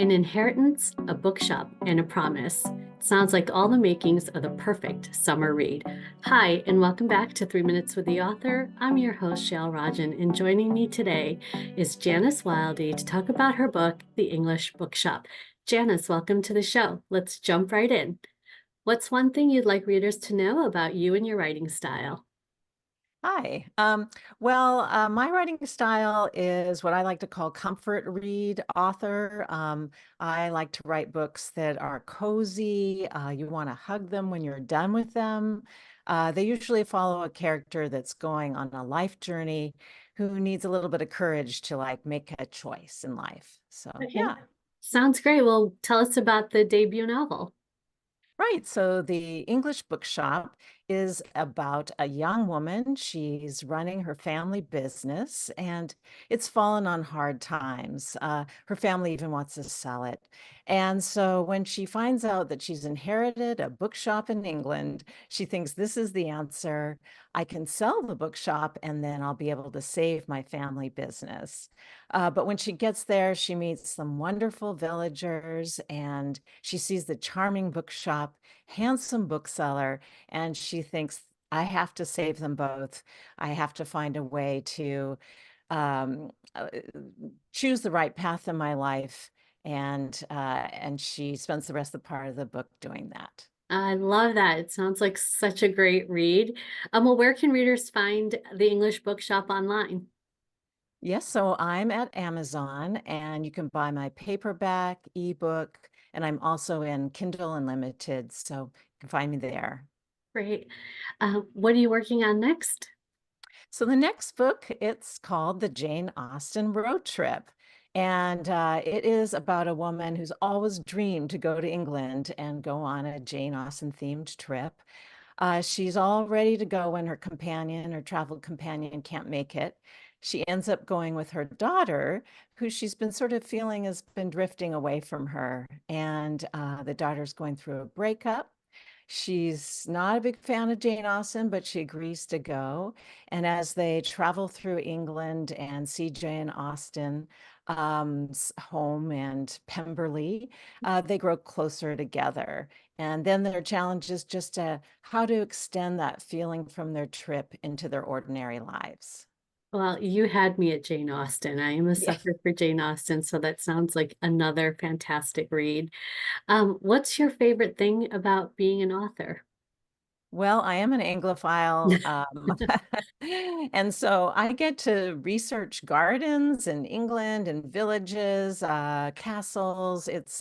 An inheritance, a bookshop, and a promise. Sounds like all the makings of the perfect summer read. Hi, and welcome back to 3 Minutes with the Author. I'm your host, Shail Rajan, and joining me today is Janis Wildy to talk about her book, The English Bookshop. Janis, welcome to the show. Let's jump right in. What's one thing you'd like readers to know about you and your writing style? Hi. My writing style is what I like to call comfort read author. I like to write books that are cozy. You want to hug them when you're done with them. They usually follow a character that's going on a life journey who needs a little bit of courage to make a choice in life. So, Okay. yeah. Sounds great. Well, tell us about the debut novel. Right. So the English bookshop is about a young woman. She's running her family business and it's fallen on hard times. Her family even wants to sell it. And so when she finds out that she's inherited a bookshop in England, she thinks this is the answer. I can sell the bookshop and then I'll be able to save my family business. But when she gets there, she meets some wonderful villagers and she sees the charming bookshop, handsome bookseller, and she thinks, I have to save them both. I have to find a way to um, uh, choose the right path in my life. And she spends the rest of the part of the book doing that. I love that. It sounds like such a great read. Well, where can readers find the English Bookshop online? Yes, so I'm at Amazon and you can buy my paperback, ebook, and I'm also in Kindle Unlimited, so you can find me there. Great. What are you working on next? So the next book, it's called The Jane Austen Road Trip. And it is about a woman who's always dreamed to go to England and go on a Jane Austen themed trip. She's all ready to go when her travel companion, can't make it. She ends up going with her daughter, who she's been sort of feeling has been drifting away from her. And the daughter's going through a breakup. She's not a big fan of Jane Austen, but she agrees to go. And as they travel through England and see Jane Austen home and Pemberley, they grow closer together. And then their challenge is just how to extend that feeling from their trip into their ordinary lives. Well, you had me at Jane Austen. I am a Yeah. sucker for Jane Austen, so that sounds like another fantastic read. What's your favorite thing about being an author? Well, I am an Anglophile, and so I get to research gardens in England and villages, castles. It's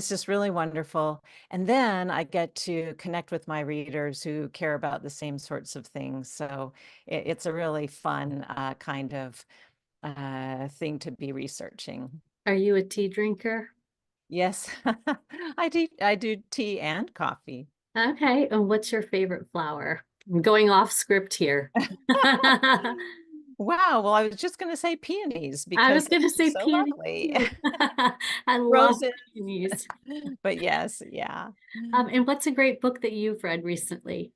just really wonderful. And then I get to connect with my readers who care about the same sorts of things. So it's a really fun kind of thing to be researching. Are you a tea drinker? Yes, I do tea and coffee. Okay, and what's your favorite flower? I'm going off script here. I Wow. Well, I was just going to say peonies was because they're going to say just so peony lovely. too. I love Roses. peonies. But yes, yeah. And what's a great book that you've read recently?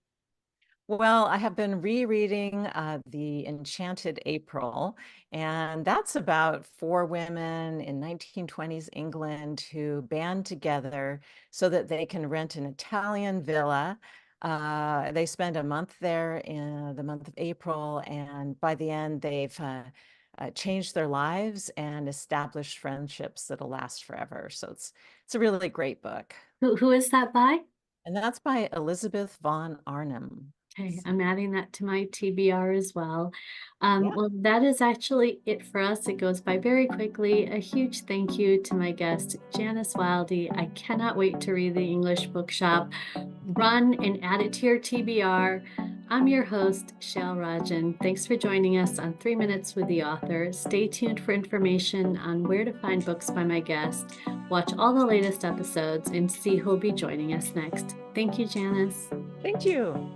Well, I have been rereading The Enchanted April, and that's about four women in 1920s England who band together so that they can rent an Italian villa. They spend a month there in the month of April, and by the end, they've changed their lives and established friendships that'll last forever. So it's a really great book, Who is that by? and that's by Elizabeth von Arnim. Okay, So, I'm adding that to my TBR as well. yeah. Well, that is actually it for us. It goes by very quickly. A huge thank you to my guest, Janis Wildy. I cannot wait to read the English Bookshop. Run and add it to your TBR. I'm your host, Shail Rajan. Thanks for joining us on 3 Minutes with the Author. Stay tuned for information on where to find books by my guest. Watch all the latest episodes and see who'll be joining us next. Thank you, Janis. Thank you.